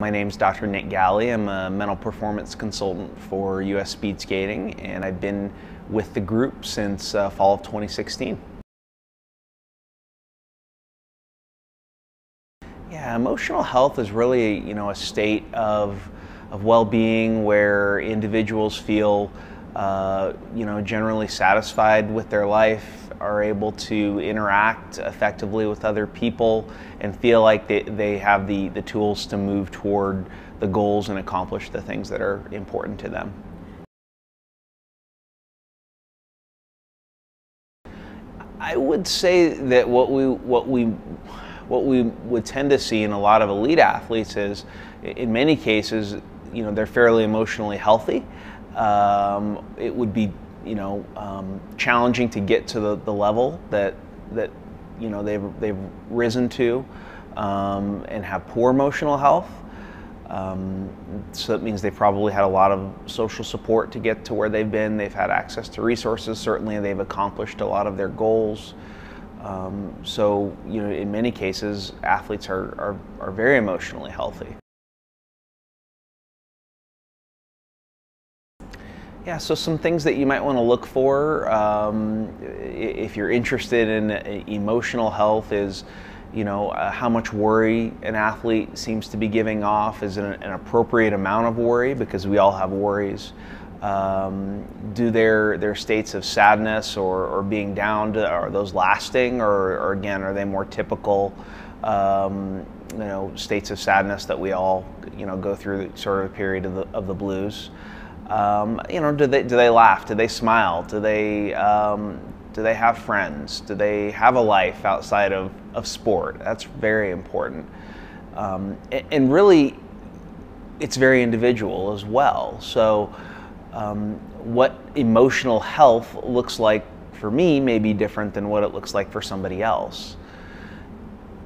My name's Dr. Galli. I'm a mental performance consultant for US Speed Skating, and I've been with the group since fall of 2016. Yeah, emotional health is really, a state of well-being where individuals feel, generally satisfied with their life, are able to interact effectively with other people, and feel like they have the tools to move toward the goals and accomplish the things that are important to them. I would say that what we would tend to see in a lot of elite athletes is, in many cases, they're fairly emotionally healthy. It would be, challenging to get to the level that they've risen to, and have poor emotional health. So that means they've probably had a lot of social support to get to where they've been. They've had access to resources. Certainly, they've accomplished a lot of their goals. So, in many cases, athletes are very emotionally healthy. Yeah, so some things that you might want to look for if you're interested in emotional health is, how much worry an athlete seems to be giving off. Is it an appropriate amount of worry? Because we all have worries. Do their states of sadness or being down, are those lasting, or again, are they more typical states of sadness that we all go through, sort of a period of the blues? Do they laugh? Do they smile? Do they have friends? Do they have a life outside of sport? That's very important. And really, it's very individual as well. So what emotional health looks like for me may be different than what it looks like for somebody else.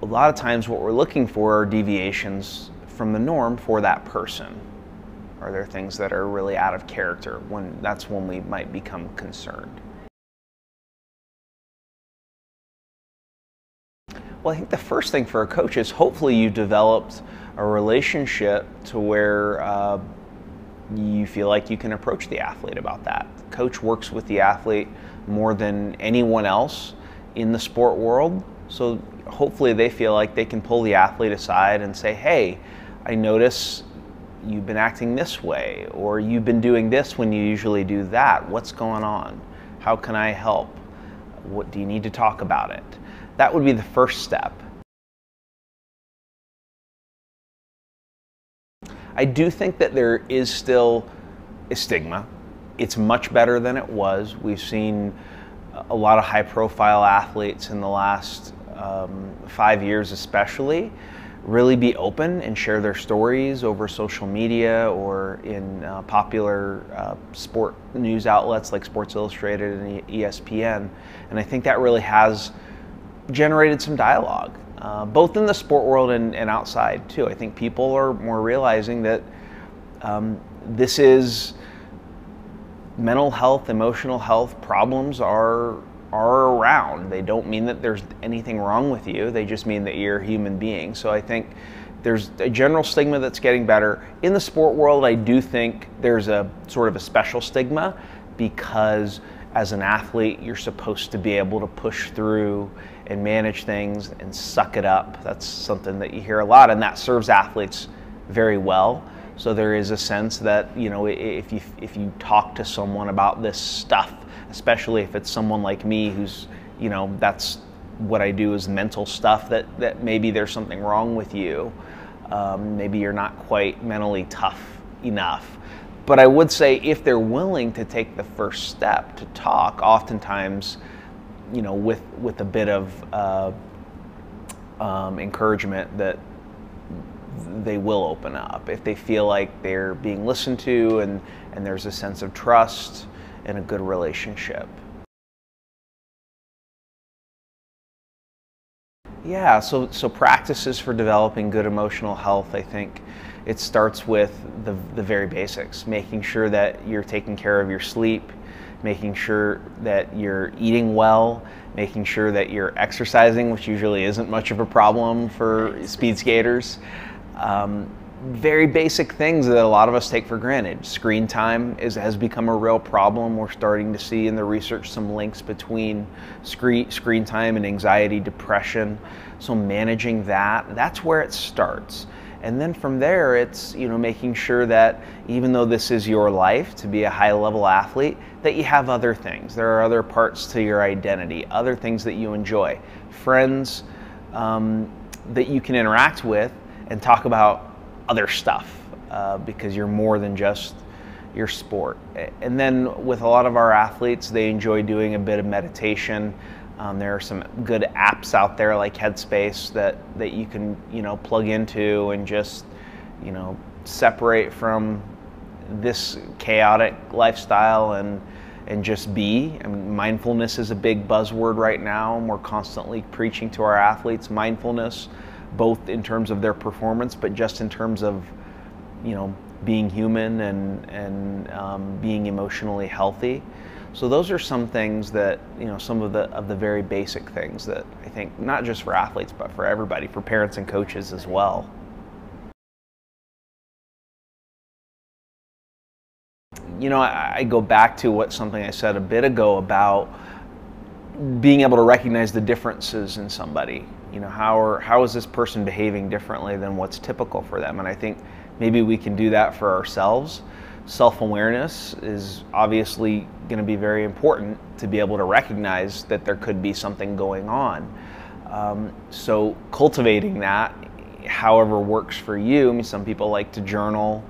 A lot of times what we're looking for are deviations from the norm for that person. Are there things that are really out of character? That's when we might become concerned. Well, I think the first thing for a coach is hopefully you've developed a relationship to where you feel like you can approach the athlete about that. The coach works with the athlete more than anyone else in the sport world, so hopefully they feel like they can pull the athlete aside and say, hey, I notice you've been acting this way, or you've been doing this when you usually do that. What's going on? How can I help? What do you need to talk about it? That would be the first step. I do think that there is still a stigma. It's much better than it was. We've seen a lot of high-profile athletes in the last 5 years especially really be open and share their stories over social media or in popular sport news outlets like Sports Illustrated and ESPN. And I think that really has generated some dialogue, both in the sport world and outside too. I think people are more realizing that this is mental health, emotional health problems are around. They don't mean that there's anything wrong with you. They just mean that you're a human being. So I think there's a general stigma that's getting better. In the sport world, I do think there's a sort of a special stigma because as an athlete, you're supposed to be able to push through and manage things and suck it up. That's something that you hear a lot, and that serves athletes very well. So there is a sense that, if you talk to someone about this stuff, especially if it's someone like me who's, that's what I do is mental stuff, that maybe there's something wrong with you. Maybe you're not quite mentally tough enough. But I would say if they're willing to take the first step to talk, oftentimes, with a bit of encouragement, that they will open up if they feel like they're being listened to and there's a sense of trust and a good relationship. Yeah, so practices for developing good emotional health, I think it starts with the very basics, making sure that you're taking care of your sleep, making sure that you're eating well, making sure that you're exercising, which usually isn't much of a problem for speed skaters. very basic things that a lot of us take for granted. Screen time has become a real problem. We're starting to see in the research some links between screen time and anxiety, depression. So managing that's where it starts. And then from there, it's, you know, making sure that even though this is your life to be a high-level athlete, that you have other things. There are other parts to your identity, other things that you enjoy, friends that you can interact with and talk about other stuff because you're more than just your sport. And then with a lot of our athletes, they enjoy doing a bit of meditation. There are some good apps out there like Headspace that you can, you know, plug into and just, you know, separate from this chaotic lifestyle and just be. I mean, mindfulness is a big buzzword right now, and we're constantly preaching to our athletes mindfulness, both in terms of their performance, but just in terms of, you know, being human and being emotionally healthy. So those are some things that, you know, some of the very basic things that I think, not just for athletes, but for everybody, for parents and coaches as well. You know, I go back to something I said a bit ago about being able to recognize the differences in somebody. You know, how is this person behaving differently than what's typical for them? And I think maybe we can do that for ourselves. Self-awareness is obviously going to be very important to be able to recognize that there could be something going on. So cultivating that, however works for you. I mean, some people like to journal,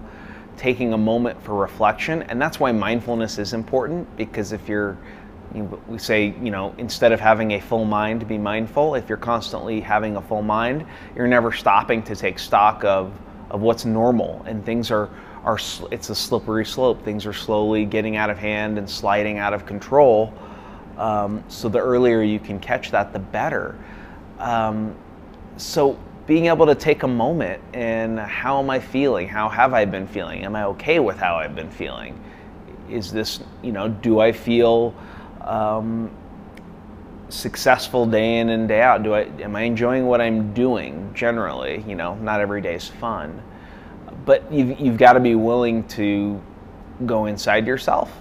taking a moment for reflection, and that's why mindfulness is important, because if we say, you know, instead of having a full mind, to be mindful. If you're constantly having a full mind, you're never stopping to take stock of what's normal, and things it's a slippery slope. Things are slowly getting out of hand and sliding out of control. So the earlier you can catch that, the better. So being able to take a moment and how am I feeling? How have I been feeling? Am I okay with how I've been feeling? Is this, you know, do I feel successful day in and day out? Am I enjoying what I'm doing generally? You know, not every day is fun. But you've got to be willing to go inside yourself,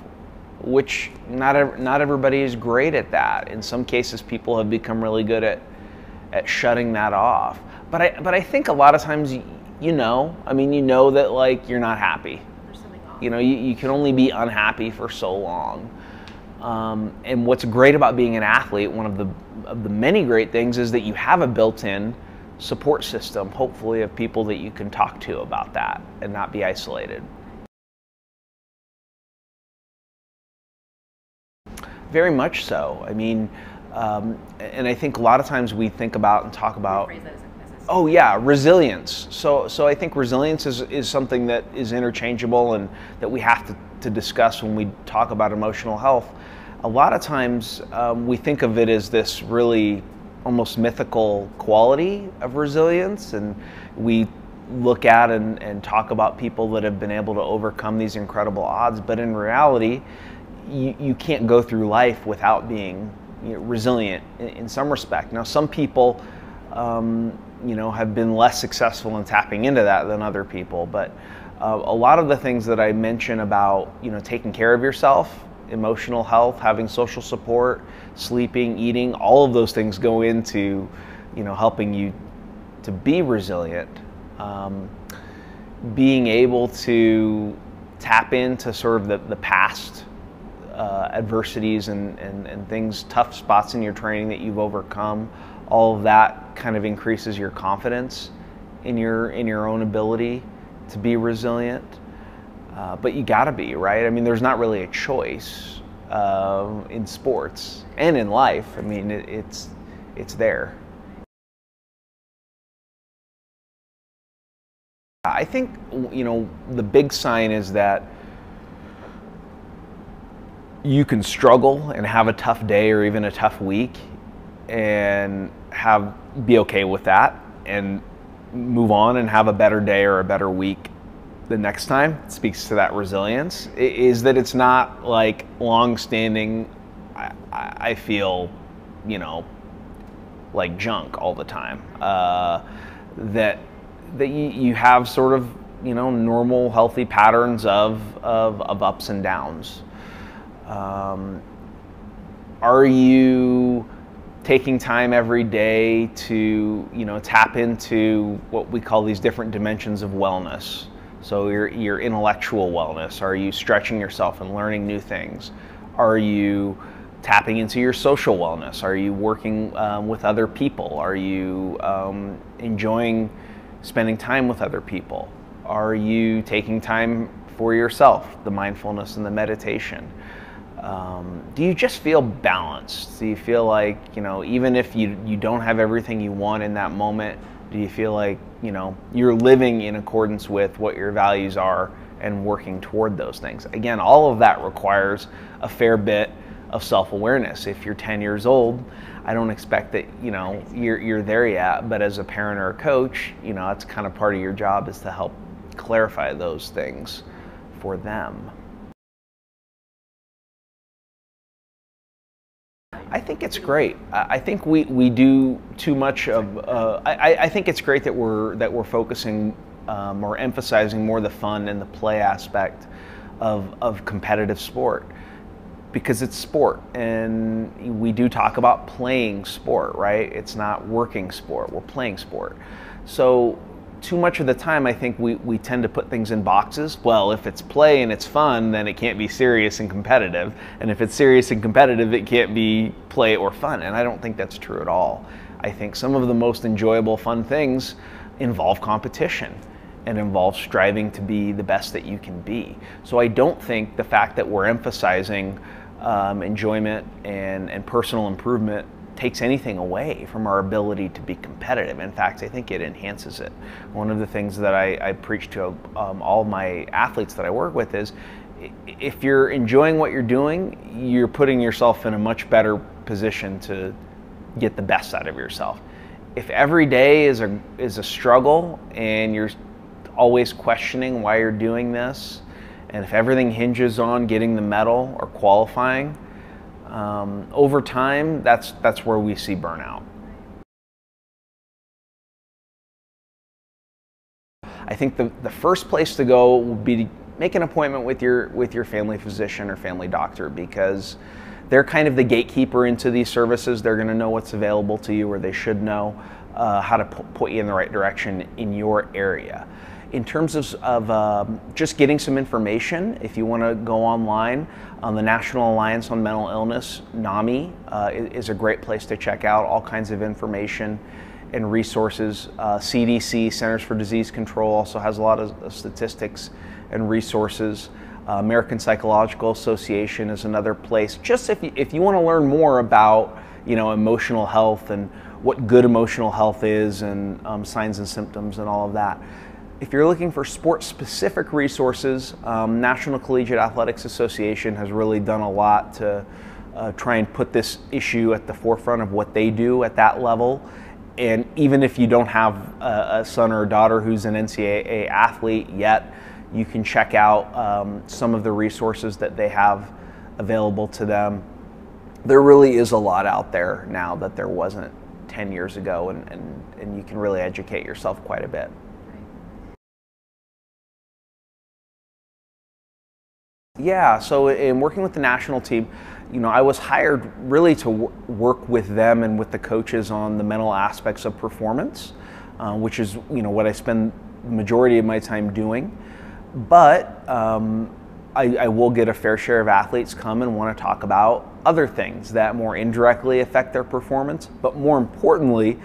which not everybody is great at that. In some cases, people have become really good at shutting that off. But I think a lot of times, you know that, like, you're not happy. There's something off. You know, you can only be unhappy for so long. And what's great about being an athlete, one of the many great things, is that you have a built-in support system, hopefully, of people that you can talk to about that and not be isolated. Very much so. I mean, and I think a lot of times we think about and talk about, oh yeah, resilience. So I think resilience is something that is interchangeable and that we have to discuss when we talk about emotional health. A lot of times we think of it as this really almost mythical quality of resilience, and we look at and talk about people that have been able to overcome these incredible odds, but in reality, you can't go through life without being, you know, resilient in some respect. Now, some people you know, have been less successful in tapping into that than other people, but a lot of the things that I mention about, you know, taking care of yourself, emotional health, having social support, sleeping, eating, all of those things go into, you know, helping you to be resilient. Being able to tap into sort of the past adversities and things, tough spots in your training that you've overcome, all of that kind of increases your confidence in your own ability to be resilient. But you gotta be, right? I mean, there's not really a choice in sports and in life. I mean, it's there. I think, you know, the big sign is that you can struggle and have a tough day or even a tough week and be okay with that and move on and have a better day or a better week the next time. It speaks to that resilience, is that it's not like long-standing, I feel, you know, like junk all the time. That you have sort of normal, healthy patterns of ups and downs. Are you taking time every day to tap into what we call these different dimensions of wellness? So your intellectual wellness. Are you stretching yourself and learning new things? Are you tapping into your social wellness? Are you working with other people? Are you enjoying spending time with other people? Are you taking time for yourself, the mindfulness and the meditation? Do you just feel balanced? Do you feel like, even if you don't have everything you want in that moment, do you feel like, you're living in accordance with what your values are and working toward those things? Again, all of that requires a fair bit of self-awareness. If you're 10 years old, I don't expect that, you're there yet, but as a parent or a coach, that's kind of part of your job, is to help clarify those things for them. I think it's great. I think we do too much of. I think it's great that we're focusing or emphasizing more the fun and the play aspect of competitive sport, because it's sport, and we do talk about playing sport, right? It's not working sport. We're playing sport. So too much of the time, I think we tend to put things in boxes. Well, if it's play and it's fun, then it can't be serious and competitive. And if it's serious and competitive, it can't be play or fun. And I don't think that's true at all. I think some of the most enjoyable, fun things involve competition and involve striving to be the best that you can be. So I don't think the fact that we're emphasizing enjoyment and personal improvement takes anything away from our ability to be competitive. In fact, I think it enhances it. One of the things that I preach to all my athletes that I work with is, if you're enjoying what you're doing, you're putting yourself in a much better position to get the best out of yourself. If every day is a struggle and you're always questioning why you're doing this, and if everything hinges on getting the medal or qualifying, over time, that's where we see burnout. I think the first place to go would be to make an appointment with your family physician or family doctor, because they're kind of the gatekeeper into these services. They're going to know what's available to you, or they should know how to put you in the right direction in your area. In terms of just getting some information, if you want to go online, the National Alliance on Mental Illness, NAMI, is a great place to check out all kinds of information and resources. CDC, Centers for Disease Control, also has a lot of statistics and resources. American Psychological Association is another place. Just if you want to learn more about emotional health and what good emotional health is, and signs and symptoms and all of that. If you're looking for sport-specific resources, National Collegiate Athletics Association has really done a lot to try and put this issue at the forefront of what they do at that level. And even if you don't have a son or a daughter who's an NCAA athlete yet, you can check out some of the resources that they have available to them. There really is a lot out there now that there wasn't 10 years ago, and you can really educate yourself quite a bit. Yeah, so in working with the national team, I was hired really to work with them and with the coaches on the mental aspects of performance, which is what I spend the majority of my time doing. But I will get a fair share of athletes come and want to talk about other things that more indirectly affect their performance, but more importantly,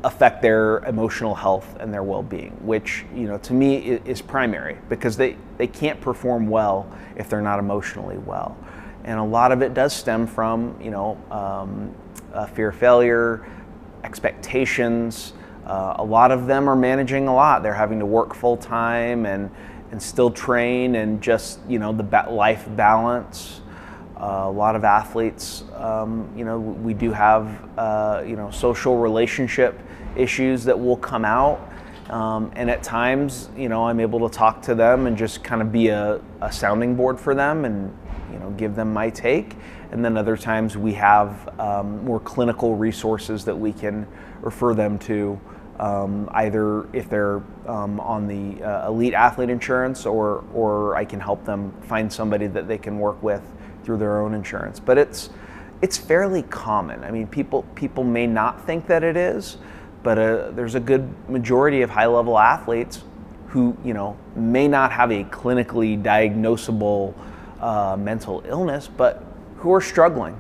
affect their emotional health and their well-being, which to me is primary, because they can't perform well if they're not emotionally well. And a lot of it does stem from fear of failure, expectations. A lot of them are managing a lot. They're having to work full-time and still train, and just the life balance. A lot of athletes, we do have social relationship issues that will come out, and at times I'm able to talk to them and just kind of be a sounding board for them, and give them my take. And then other times we have more clinical resources that we can refer them to either if they're on the elite athlete insurance, or I can help them find somebody that they can work with through their own insurance. But it's fairly common. I mean, people may not think that it is, but there's a good majority of high-level athletes who, you know, may not have a clinically diagnosable mental illness, but who are struggling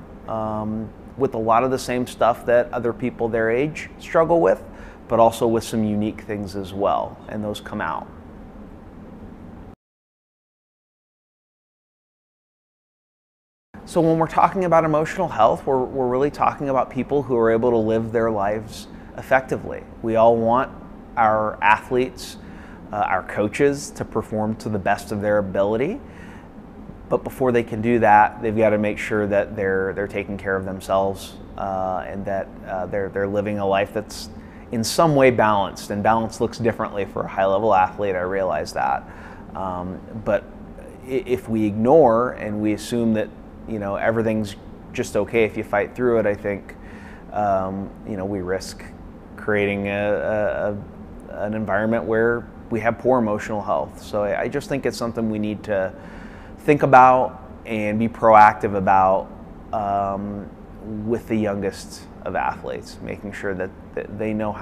with a lot of the same stuff that other people their age struggle with, but also with some unique things as well, and those come out. So when we're talking about emotional health, we're really talking about people who are able to live their lives effectively. We all want our athletes, our coaches, to perform to the best of their ability. But before they can do that, they've got to make sure that they're taking care of themselves, and that they're living a life that's in some way balanced. And balance looks differently for a high-level athlete, I realize that. But if we ignore and we assume that, you know, everything's just okay if you fight through it, I think, you know, we risk creating an environment where we have poor emotional health. So I just think it's something we need to think about and be proactive about with the youngest of athletes, making sure that they know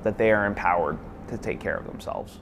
that they are empowered to take care of themselves.